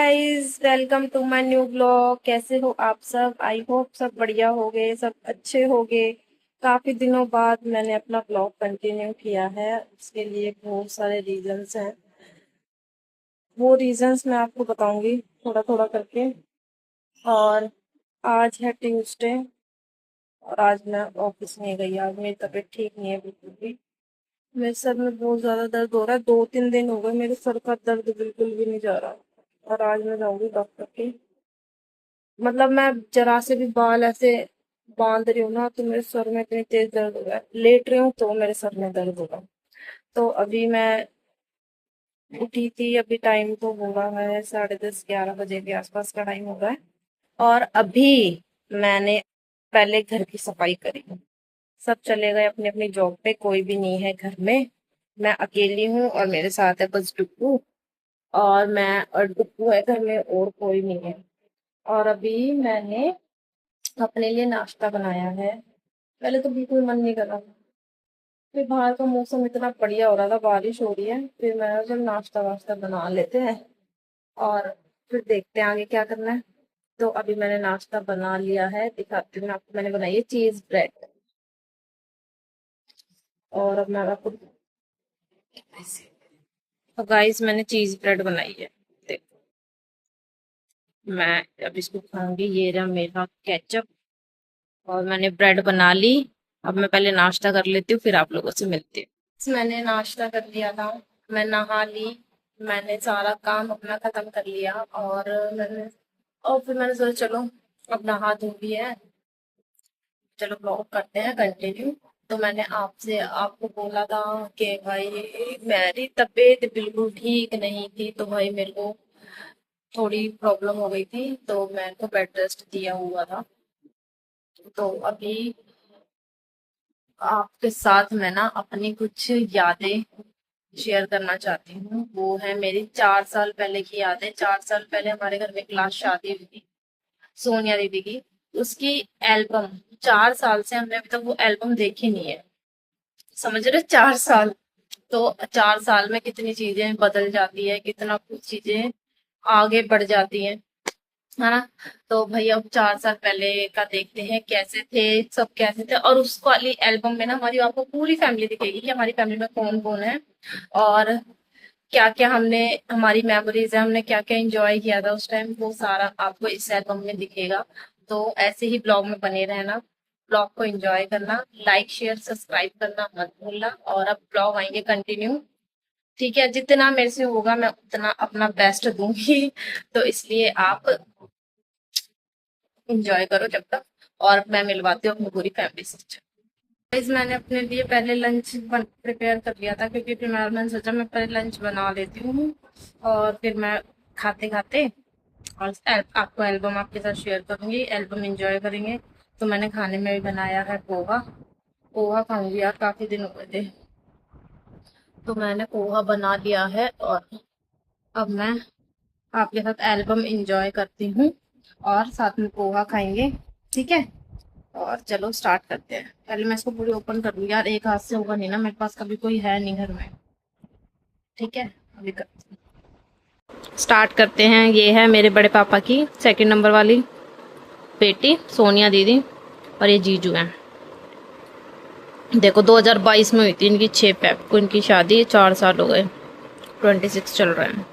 Guys, welcome to my new blog. कैसे हो आप सब? आई होप सब बढ़िया हो गए, सब अच्छे हो गए। काफी दिनों बाद मैंने अपना ब्लॉग कंटिन्यू किया है। उसके लिए बहुत सारे रीजंस हैं। वो रीजंस मैं आपको बताऊंगी थोड़ा थोड़ा करके। और आज है ट्यूसडे और आज मैं ऑफिस नहीं गई। आज मेरी तबीयत ठीक नहीं है बिल्कुल भी। मेरे सर में बहुत ज्यादा दर्द हो रहा है। 2-3 दिन हो गए मेरे सर का दर्द बिल्कुल भी नहीं जा रहा। और आज मैं जाऊंगी डॉक्टर के। मतलब मैं जरा से भी बाल ऐसे बांध रही हूँ ना तो मेरे सर में इतनी तेज दर्द हो रहा है। लेट रही हूँ तो मेरे सर में दर्द हो रहा है। तो अभी मैं उठी थी। अभी टाइम तो हो रहा है 10:30-11 बजे के आसपास का टाइम हो रहा है। और अभी मैंने पहले घर की सफाई करी। सब चले गए अपनी अपनी जॉब पे, कोई भी नहीं है घर में। मैं अकेली हूँ और मेरे साथ है बस डुप्पू। और मैं और डुप्पू है घर में, और कोई नहीं है। और अभी मैंने अपने लिए नाश्ता बनाया है। पहले तो बिल्कुल मन नहीं कर रहा था। फिर बाहर का मौसम इतना बढ़िया हो रहा था, बारिश हो रही है, फिर मैं जब नाश्ता वाश्ता बना लेते हैं और फिर देखते हैं आगे क्या करना है। तो अभी मैंने नाश्ता बना लिया है, दिखाती हूँ आपको। मैंने बनाई है चीज ब्रेड। और अब मैं आपको, तो गाइस मैंने चीज ब्रेड बनाई है। देखो, मैं अब इसको खाऊंगी। ये रहा मेरा केचप। और मैंने ब्रेड बना ली। अब मैं पहले नाश्ता कर लेती हूँ, फिर आप लोगों से मिलती हूँ। मैंने नाश्ता कर लिया था, मैं नहा ली, मैंने सारा काम अपना खत्म कर लिया। और फिर मैंने सोचा चलो अब नहा धो भी है, चलो ब्लॉग करते हैं कंटिन्यू। तो मैंने आपसे आपको बोला था कि भाई मेरी तबीयत बिल्कुल ठीक नहीं थी, तो भाई मेरे को थोड़ी प्रॉब्लम हो गई थी, तो मैंने को बेड रेस्ट दिया हुआ था। तो अभी आपके साथ मैं ना अपनी कुछ यादें शेयर करना चाहती हूँ। वो है मेरी 4 साल पहले की यादें। 4 साल पहले हमारे घर में क्लास शादी हुई थी सोनिया दीदी की। उसकी एल्बम, 4 साल से हमने अभी तक वो एल्बम देखी नहीं है। समझ रहे, 4 साल। तो 4 साल में कितनी चीजें बदल जाती है, कितना कुछ चीजें आगे बढ़ जाती हैं, है ना। तो भाई अब 4 साल पहले का देखते हैं कैसे थे सब, कैसे थे। और उस वाली एल्बम में ना हमारी आपको पूरी फैमिली दिखेगी कि हमारी फैमिली में कौन कौन है और क्या क्या हमने, हमारी मेमोरीज है, हमने क्या क्या एंजॉय किया था उस टाइम, वो सारा आपको इस एल्बम में दिखेगा। तो ऐसे ही ब्लॉग में बने रहना, ब्लॉग को एंजॉय करना, लाइक शेयर सब्सक्राइब करना मत भूलना। और अब ब्लॉग आएंगे कंटिन्यू। ठीक है, जितना मेरे से होगा मैं उतना अपना बेस्ट दूंगी। तो इसलिए आप एंजॉय करो जब तक। और मैं मिलवाती हूँ अपनी पूरी फैमिली से। गाइस, मैंने अपने लिए पहले लंच प्रिपेयर कर लिया था, क्योंकि फिर मैंने सोचा मैं पहले लंच बना लेती हूँ और फिर मैं खाते खाते और आपको एल्बम आपके साथ शेयर करूंगी, एल्बम एंजॉय करेंगे। तो मैंने खाने में भी बनाया है पोहा। पोहा खाऊंगी यार, काफी दिन हो गए थे। तो मैंने पोहा बना लिया है और अब मैं आपके साथ एल्बम एंजॉय करती हूँ और साथ में पोहा खाएंगे। ठीक है, और चलो स्टार्ट करते हैं। पहले मैं इसको पूरी ओपन कर लूँ यार, एक हाथ से होगा नहीं ना, मेरे पास कभी कोई है नहीं घर में। ठीक है, अभी स्टार्ट करते हैं। ये है मेरे बड़े पापा की सेकंड नंबर वाली बेटी सोनिया दीदी, और ये जीजू हैं। देखो 2022 में हुई थी इनकी 6 फेब को इनकी शादी, 4 साल हो गए, 26 चल रहे हैं।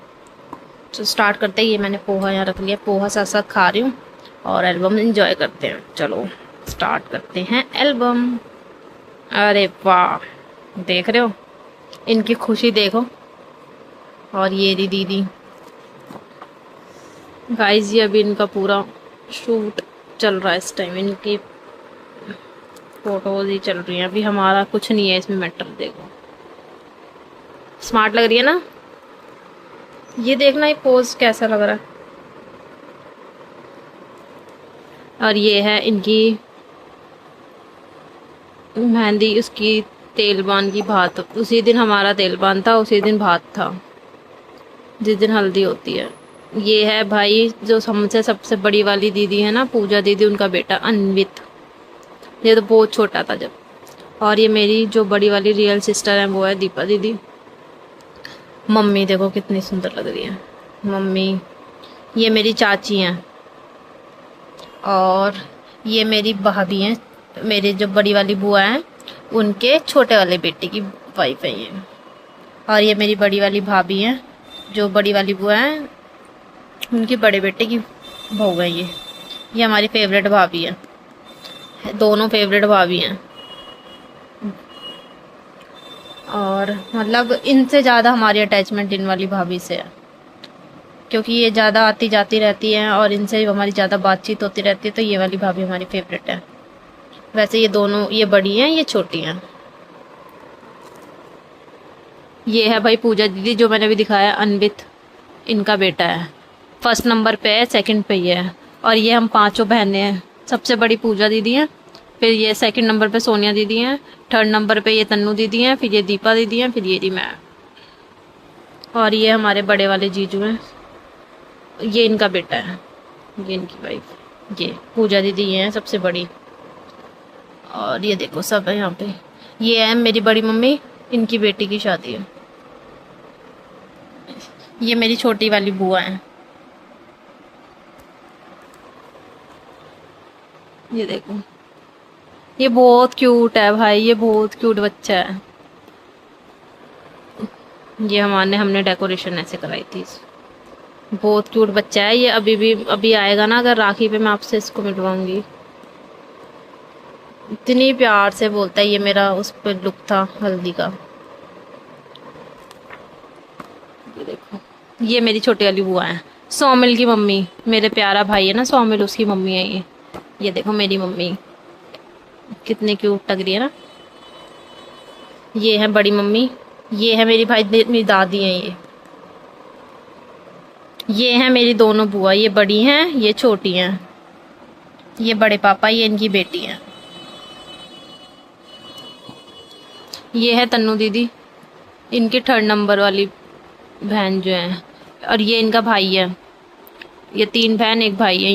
तो स्टार्ट करते हैं। ये मैंने पोहा यहाँ रख लिया, पोहा साथ साथ खा रही हूँ और एल्बम एंजॉय करते हैं। चलो स्टार्ट करते हैं एल्बम। अरे वाह, देख रहे हो इनकी खुशी देखो। और ये दी दीदी, गाइस ये अभी इनका पूरा शूट चल रहा है इस टाइम, इनकी फोटोज ही चल रही हैं अभी, हमारा कुछ नहीं है इसमें मैटर। देखो स्मार्ट लग रही है ना, ये देखना ये पोज कैसा लग रहा है। और ये है इनकी मेहंदी, उसकी तेलबान की भात। उसी दिन हमारा तेलबान था, उसी दिन भात था, जिस दिन हल्दी होती है। ये है भाई जो हमसे सबसे बड़ी वाली दीदी है ना, पूजा दीदी, उनका बेटा अन्वित। ये तो बहुत छोटा था जब। और ये मेरी जो बड़ी वाली रियल सिस्टर है वो है दीपा दीदी। मम्मी देखो कितनी सुंदर लग रही है मम्मी। ये मेरी चाची हैं और ये मेरी भाभी हैं, मेरी जो बड़ी वाली बुआ हैं उनके छोटे वाले बेटे की वाइफ है ये। और ये मेरी बड़ी वाली भाभी हैं, जो बड़ी वाली बुआ हैं उनके बड़े बेटे की बहू है ये हमारी फेवरेट भाभी है, दोनों फेवरेट भाभी हैं। और मतलब इनसे ज़्यादा हमारी अटैचमेंट इन वाली भाभी से है, क्योंकि ये ज़्यादा आती जाती रहती हैं और इनसे हमारी ज़्यादा बातचीत होती रहती है, तो ये वाली भाभी हमारी फेवरेट है। वैसे ये दोनों, ये बड़ी हैं ये छोटी हैं। ये है भाई पूजा दीदी, जो मैंने अभी दिखाया, अनवित इनका बेटा है। फर्स्ट नंबर पे है, सेकंड पे ये है। और ये हम पांचों बहनें हैं। सबसे बड़ी पूजा दीदी हैं, फिर ये सेकंड नंबर पे सोनिया दीदी हैं, थर्ड नंबर पे ये तन्नू दीदी हैं, फिर ये दीपा दीदी हैं, फिर ये रही मैं। और ये हमारे बड़े वाले जीजू हैं, ये इनका बेटा है, ये इनकी वाइफ, ये पूजा दीदी ये हैं सबसे बड़ी। और ये देखो सब है यहाँ पे। ये है मेरी बड़ी मम्मी, इनकी बेटी की शादी है। ये मेरी छोटी वाली बुआ है, ये देखो। ये बहुत क्यूट है भाई, ये बहुत क्यूट बच्चा है। ये हमने डेकोरेशन ऐसे कराई थी। बहुत क्यूट बच्चा है ये। अभी आएगा ना, अगर राखी पे मैं आपसे इसको मिलवाऊंगी। इतनी प्यार से बोलता है। ये मेरा उस पर लुक था हल्दी का। ये देखो, ये मेरी छोटी वाली बुआ है, सौमिल की मम्मी। मेरे प्यारा भाई है ना सौमिल, उसकी मम्मी है ये। ये देखो मेरी मम्मी कितनी क्यूट लग रही है ना। ये है बड़ी मम्मी, ये है मेरी दादी है ये है मेरी दोनों बुआ, ये बड़ी हैं ये छोटी हैं। ये बड़े पापा, ये इनकी बेटी हैं। ये है तन्नू दीदी, इनकी थर्ड नंबर वाली बहन जो है। और ये इनका भाई है। ये 3 बहन 1 भाई है।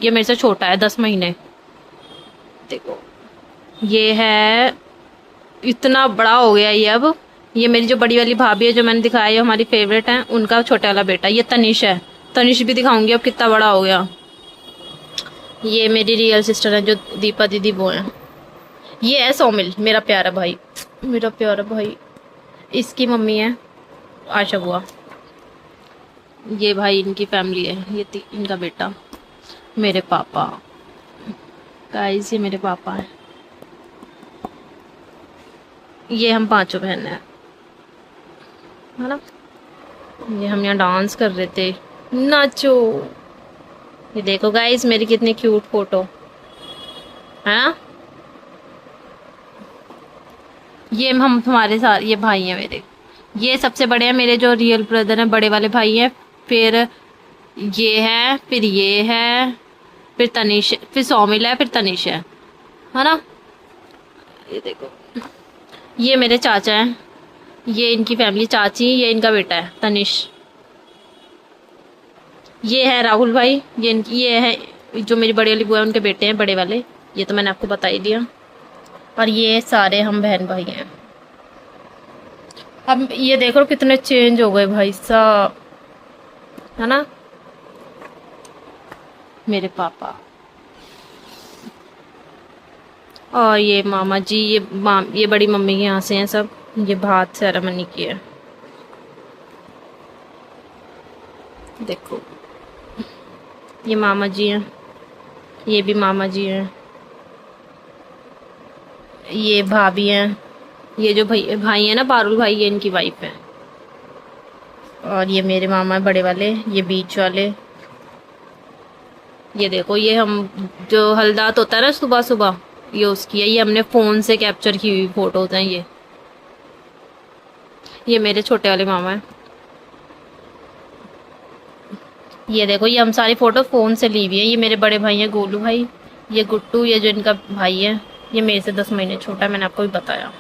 ये मेरे से छोटा है 10 महीने। देखो ये है, इतना बड़ा हो गया ये अब। ये मेरी जो बड़ी वाली भाभी है, जो मैंने दिखाया है, हमारी फेवरेट है, उनका छोटा वाला बेटा। ये तनिष है, तनिष भी दिखाऊंगी अब कितना बड़ा हो गया। ये मेरी रियल सिस्टर है, जो दीपा दीदी वो है। ये है सौमिल, मेरा प्यारा भाई, मेरा प्यारा भाई। इसकी मम्मी है आशा बुआ। ये भाई इनकी फैमिली है। ये इनका बेटा, मेरे पापा। गाइस ये मेरे पापा हैं। ये हम पांचों बहन हैं, है ना। ये हम यहाँ डांस कर रहे थे, नाचो। ये देखो गाइस मेरी कितनी क्यूट फोटो है ना। ये हम हमारे साथ, ये भाई हैं मेरे। ये सबसे बड़े हैं मेरे, जो रियल ब्रदर हैं, बड़े वाले भाई हैं। फिर ये है, फिर ये है, फिर तनिष, फिर सौमिल है, फिर तनिष है ना। ये देखो, ये मेरे चाचा हैं, ये इनकी फैमिली, चाची, ये इनका बेटा है तनिष। ये है राहुल भाई, ये है जो मेरी बड़ी वाली बुआ है, उनके बेटे हैं बड़े वाले। ये तो मैंने आपको बता ही दिया। और ये सारे हम बहन भाई हैं। अब ये देखो कितने चेंज हो गए भाई साहब, है ना। मेरे पापा और ये मामा जी, ये बड़ी मम्मी के यहाँ से हैं सब। ये भात सेरेमनी की है। देखो ये मामा जी हैं, ये भी मामा जी हैं। ये भाभी हैं, ये जो भाई है ना पारुल भाई, ये इनकी वाइफ है। और ये मेरे मामा है बड़े वाले, ये बीच वाले। ये देखो, ये हम जो हल्दात होता है ना सुबह सुबह, ये उसकी है। ये हमने फ़ोन से कैप्चर की हुई फ़ोटोज़ हैं ये मेरे छोटे वाले मामा हैं। ये देखो, ये हम सारी फ़ोटो फ़ोन से ली हुई है। ये मेरे बड़े भाई हैं गोलू भाई, ये गुट्टू, ये जो इनका भाई है, ये मेरे से 10 महीने छोटा है, मैंने आपको भी बताया।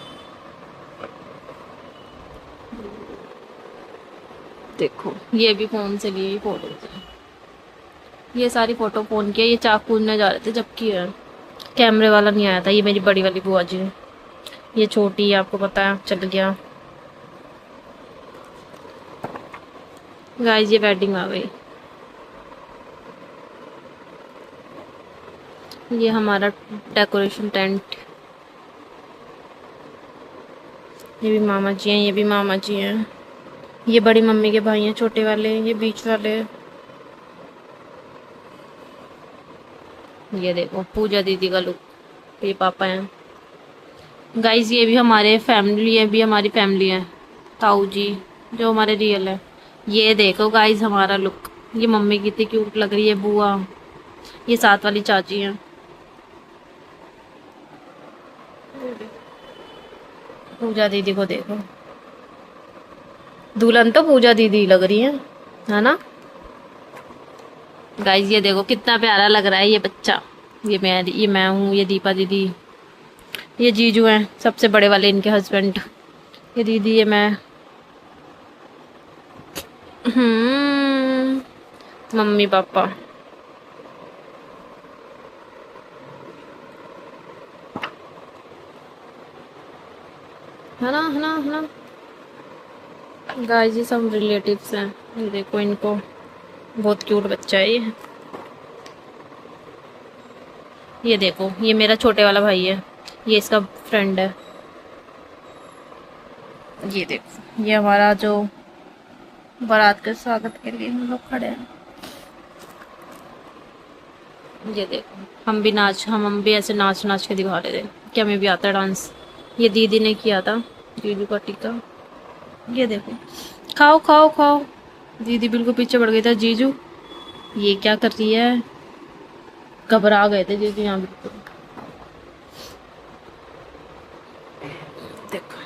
देखो ये भी फ़ोन से ली हुई फ़ोटो है। ये सारी फ़ोटो फ़ोन की है। ये चाक कूदने जा रहे थे जबकि कैमरे वाला नहीं आया था। ये मेरी बड़ी वाली बुआ जी है। ये छोटी है, आपको पता है, चल गया। गाइस ये वेडिंग आ गई। ये हमारा डेकोरेशन टेंट। ये भी मामा जी हैं, ये भी मामा जी हैं। ये बड़ी मम्मी के भाई हैं छोटे वाले, ये बीच वाले। ये देखो पूजा दीदी का लुक, ये पापा हैं। गाइस ये भी हमारे फैमिली, ये भी हमारी फैमिली है। ताऊ जी जो हमारे रियल है। ये देखो गाइस हमारा लुक, ये मम्मी कितनी क्यूट लग रही है, बुआ। ये साथ वाली चाची हैं। पूजा दीदी को देखो, दुल्हन तो पूजा दीदी लग रही है ना। गाइस ये देखो कितना प्यारा लग रहा है ये बच्चा। ये मैं हूँ, ये दीपा दीदी, ये जीजू हैं सबसे बड़े वाले, इनके हस्बैंड। ये दीदी, ये मैं। Mummy papa. है ना। गाइस ये सब रिलेटिव्स हैं। ये देखो इनको, बहुत क्यूट बच्चा है ये। ये देखो ये मेरा छोटे वाला भाई है, ये इसका फ्रेंड है। ये देखो ये हमारा जो बारात के स्वागत के लिए हम लोग खड़े हैं। ये देखो हम भी ऐसे नाच नाच के दिखा रहे थे कि हमें भी आता है डांस। ये दीदी ने किया था, जीजू का टीका। ये देखो, खाओ खाओ खाओ। दीदी बिल्कुल पीछे पड़ गई था, जीजू ये क्या कर रही है। घबरा गए थे जीजू यहाँ बिल्कुल। देखो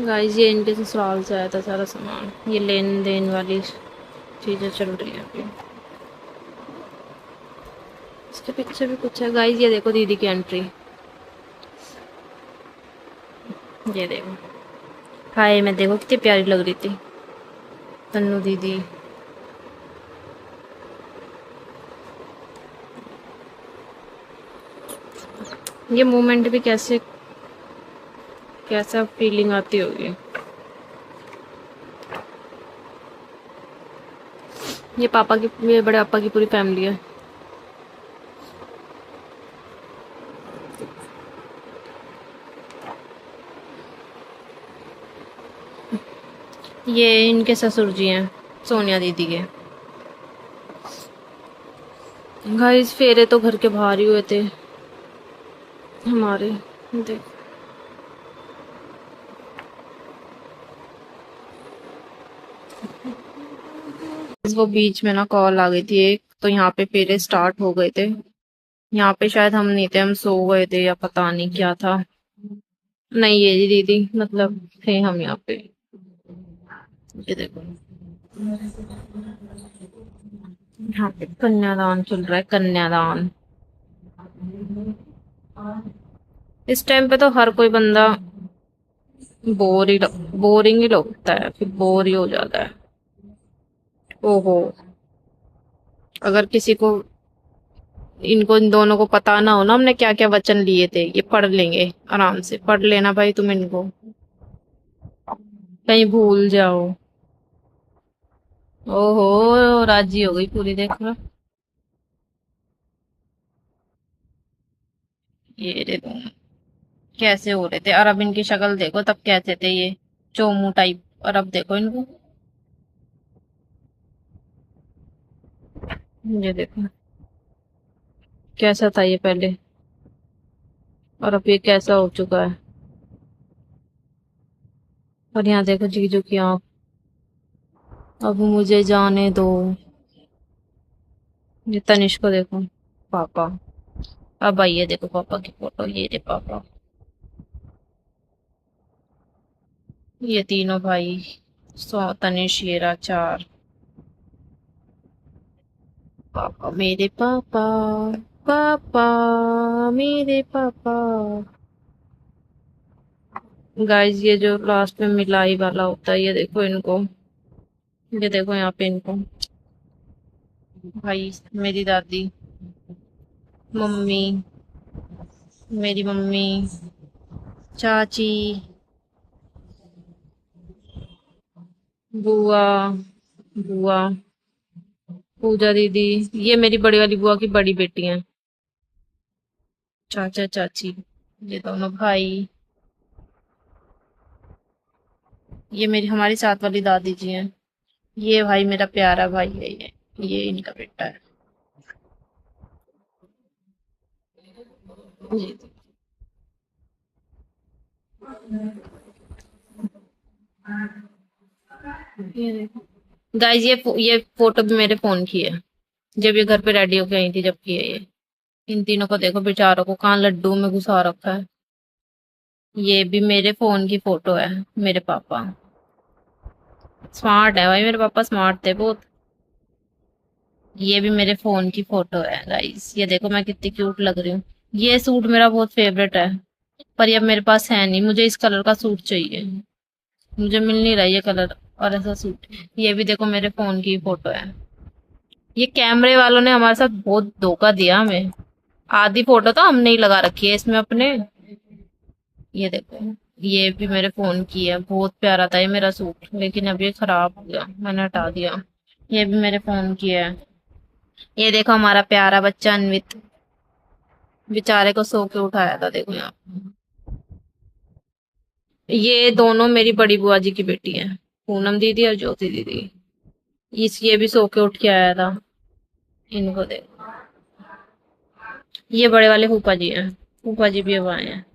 गाइस ये इनके ससुराल से आया था सारा सामान। ये लेन देन वाली चीजें चल रही है अभी। इसके पीछे भी कुछ है गाइस। ये देखो दीदी की एंट्री, ये देखो। हाय मैं देखो कितनी प्यारी लग रही थी तन्नू दीदी। ये मोमेंट भी कैसे, कैसा फीलिंग आती होगी। ये पापा की, ये बड़े पापा की पूरी फैमिली है। ये इनके ससुर जी हैं, सोनिया दीदी के। गाइस फेरे तो घर के बाहर ही हुए थे हमारे। देख वो बीच में ना कॉल आ गई थी एक, तो यहाँ पे फेरे स्टार्ट हो गए थे। यहाँ पे शायद हम नहीं थे, हम सो गए थे या पता नहीं क्या था। नहीं ये जी दीदी मतलब थे हम यहाँ पे। ये देखो यहाँ पे कन्यादान चल रहा है, कन्यादान। इस टाइम पे तो हर कोई बंदा बोरिंग ही लगता है, फिर बोर ही हो जाता है। ओहो, अगर किसी को, इनको इन दोनों को पता ना हो ना हमने क्या क्या वचन लिए थे, ये पढ़ लेंगे आराम से। पढ़ लेना भाई तुम इनको, कहीं भूल जाओ। ओहो राजी हो गई पूरी, देखो। ये देखो कैसे हो रहे थे, और अब इनकी शक्ल देखो, तब कैसे थे ये चोमू टाइप, और अब देखो इनको। ये देखो कैसा था ये पहले, और अब ये कैसा हो चुका है। और यहाँ देखो जीजू की आंख, अब मुझे जाने दो। ये तनिष्क को देखो, पापा। अब आइए देखो पापा की फोटो, ये रे पापा। ये तीनों भाई, तनिष, येरा, चार। पापा मेरे पापा, पापा मेरे पापा। गाइस ये जो लास्ट में मिलाई वाला होता है, ये देखो इनको, ये देखो यहाँ पे इनको। भाई मेरी दादी, मम्मी, मेरी मम्मी, चाची, बुआ, बुआ, पूजा दीदी, ये मेरी बड़ी वाली बुआ की बड़ी बेटी है। चाचा चाची, ये दोनों भाई। ये मेरी हमारी साथ वाली दादी जी हैं। ये भाई मेरा प्यारा भाई है, ये इनका बेटा है। जी। ये देखो गाइस, ये फोटो भी मेरे फोन की है, जब ये घर पे रेडी होके आई थी जब की है ये। इन तीनों को देखो बेचारों को कहाँ लड्डू में घुसा रखा है। ये भी मेरे फोन की फोटो है। मेरे पापा स्मार्ट है भाई, मेरे पापा स्मार्ट थे बहुत। ये भी मेरे फोन की फोटो है गाइस, ये देखो मैं कितनी क्यूट लग रही हूँ। ये सूट मेरा बहुत फेवरेट है, पर ये अब मेरे पास है नहीं। मुझे इस कलर का सूट चाहिए, मुझे मिल नहीं रहा ये कलर और ऐसा सूट। ये भी देखो मेरे फोन की फोटो है। ये कैमरे वालों ने हमारे साथ बहुत धोखा दिया हमें। आधी फोटो तो हमने ही लगा रखी है इसमें अपने। ये देखो, ये भी मेरे फोन की है। बहुत प्यारा था ये मेरा सूट, लेकिन अब ये खराब हो गया, मैंने हटा दिया। ये भी मेरे फोन की है। ये देखो हमारा प्यारा बच्चा अन्वित, बेचारे को सो के उठाया था, देखो यहाँ। ये दोनों मेरी बड़ी बुआ जी की बेटी है, पूनम दीदी और ज्योति दीदी। ये भी सो के उठ के आया था। इनको देखो, ये बड़े वाले फूफा जी हैं। फूफा जी भी अब आए हैं।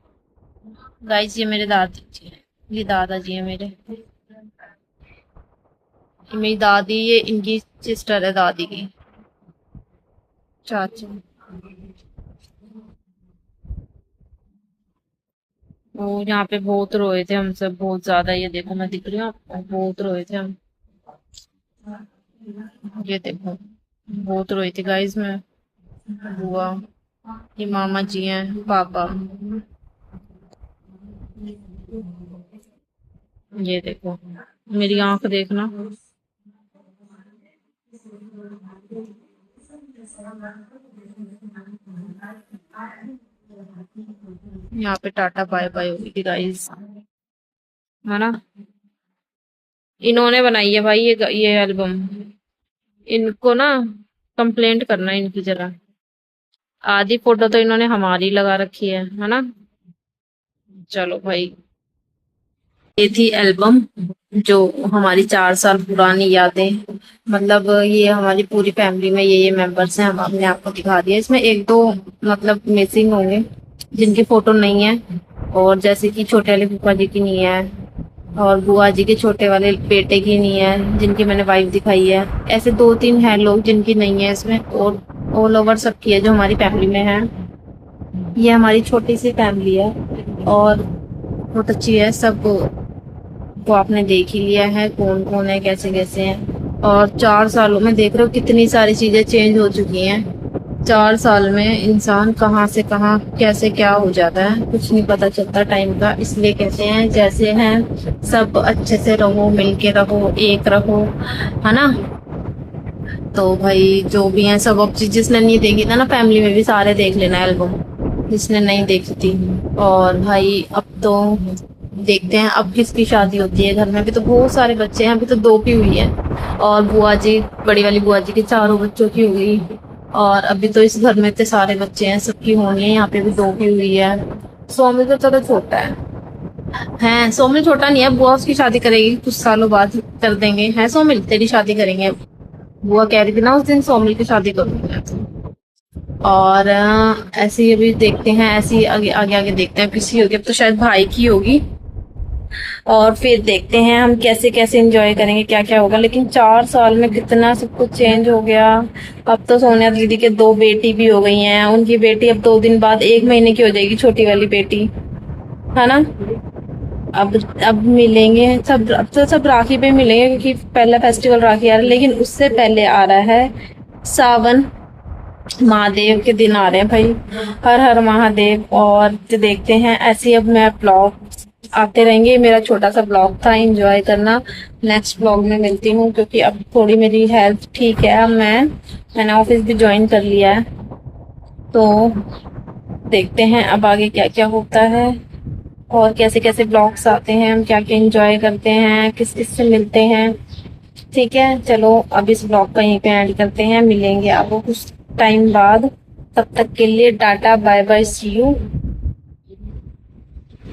गाइस, ये मेरे दादी जी हैं, ये दादा जी हैं मेरे। ये मेरी दादी, ये इनकी सिस्टर है दादी की, चाची। वो यहाँ पे बहुत रोए थे हम सब, बहुत ज्यादा। ये देखो मैं दिख रही हूँ आपको, बहुत रोए थे हम। ये देखो बहुत रोई थी गाइस मैं। बुआ, ये मामा जी हैं, पापा। ये देखो मेरी आंख देखना। यहाँ पे टाटा बाय बाय होगी थी गाइस, है ना। इन्होंने बनाई है भाई ये एल्बम। इनको ना कंप्लेंट करना है इनकी जरा। आधी फोटो तो इन्होंने हमारी लगा रखी है ना। चलो भाई, ये थी एल्बम जो हमारी 4 साल पुरानी यादें। मतलब ये हमारी पूरी फैमिली में ये मेंबर्स हैं, हम अपने आपको दिखा दिया। इसमें एक दो मतलब मिसिंग होंगे जिनकी फोटो नहीं है, और जैसे कि छोटे वाले फूफा जी की नहीं है, और बुआ जी के छोटे वाले बेटे की नहीं है जिनकी मैंने वाइफ दिखाई है। ऐसे 2-3 हैं लोग जिनकी नहीं है इसमें, और ऑल ओवर सबकी है जो हमारी फैमिली में है। ये हमारी छोटी सी फैमिली है और बहुत अच्छी है। सब को आपने देख ही लिया है कौन कौन है, कैसे कैसे हैं। और 4 सालों में देख रहे हो कितनी सारी चीजें चेंज हो चुकी हैं। 4 साल में इंसान कहाँ से कहाँ कैसे क्या हो जाता है, कुछ नहीं पता चलता टाइम का। इसलिए कहते हैं जैसे हैं सब अच्छे से रहो, मिलके रहो, एक रहो, है ना। तो भाई जो भी है सब, अब जिसने नहीं देखी था ना फैमिली में भी सारे देख लेना एल्बम, जिसने नहीं देखी थी। और भाई अब तो देखते हैं अब किसकी शादी होती है घर में। अभी तो बहुत सारे बच्चे हैं, अभी तो 2 की हुई है। और बुआ जी, बड़ी वाली बुआ जी की 4 बच्चों की हुई। और अभी तो इस घर में इतने सारे बच्चे हैं, सबकी होनी है। यहाँ पे भी 2 की हुई है। सोमिल तो चलो छोटा है सोमिल छोटा नहीं है। बुआ उसकी शादी करेगी कुछ सालों बाद, कर देंगे। है सोमिल, तेरी शादी करेंगे। बुआ कह रही थी ना उस दिन सोमिल की शादी करूंगी। और ऐसे ही अभी देखते हैं, ऐसे ही आगे आगे आगे देखते हैं किसी होगी। अब तो शायद भाई की होगी, और फिर देखते हैं हम कैसे कैसे एंजॉय करेंगे, क्या क्या होगा। लेकिन 4 साल में कितना सब कुछ चेंज हो गया। अब तो सोनिया दीदी के 2 बेटी भी हो गई हैं। उनकी बेटी अब 2 दिन बाद 1 महीने की हो जाएगी, छोटी वाली बेटी, है ना। अब मिलेंगे सब, अब तो सब राखी पे मिलेंगे क्योंकि पहला फेस्टिवल राखी आ रहा है। लेकिन उससे पहले आ रहा है सावन, महादेव के दिन आ रहे हैं भाई। हर हर महादेव। और जो देखते हैं ऐसे ही अब मैं ब्लॉग आते रहेंगे। मेरा छोटा सा ब्लॉग था, एंजॉय करना। नेक्स्ट ब्लॉग में मिलती हूँ, क्योंकि अब थोड़ी मेरी हेल्थ ठीक है। अब मैंने ऑफिस भी ज्वाइन कर लिया है, तो देखते हैं अब आगे क्या क्या होता है और कैसे कैसे ब्लॉग्स आते हैं, हम क्या क्या एंजॉय करते हैं, किस किस से मिलते हैं। ठीक है, चलो अब इस ब्लॉग को यहीं पे एंड करते हैं, मिलेंगे आपको कुछ टाइम बाद। तब तक के लिए tata bye bye, see you.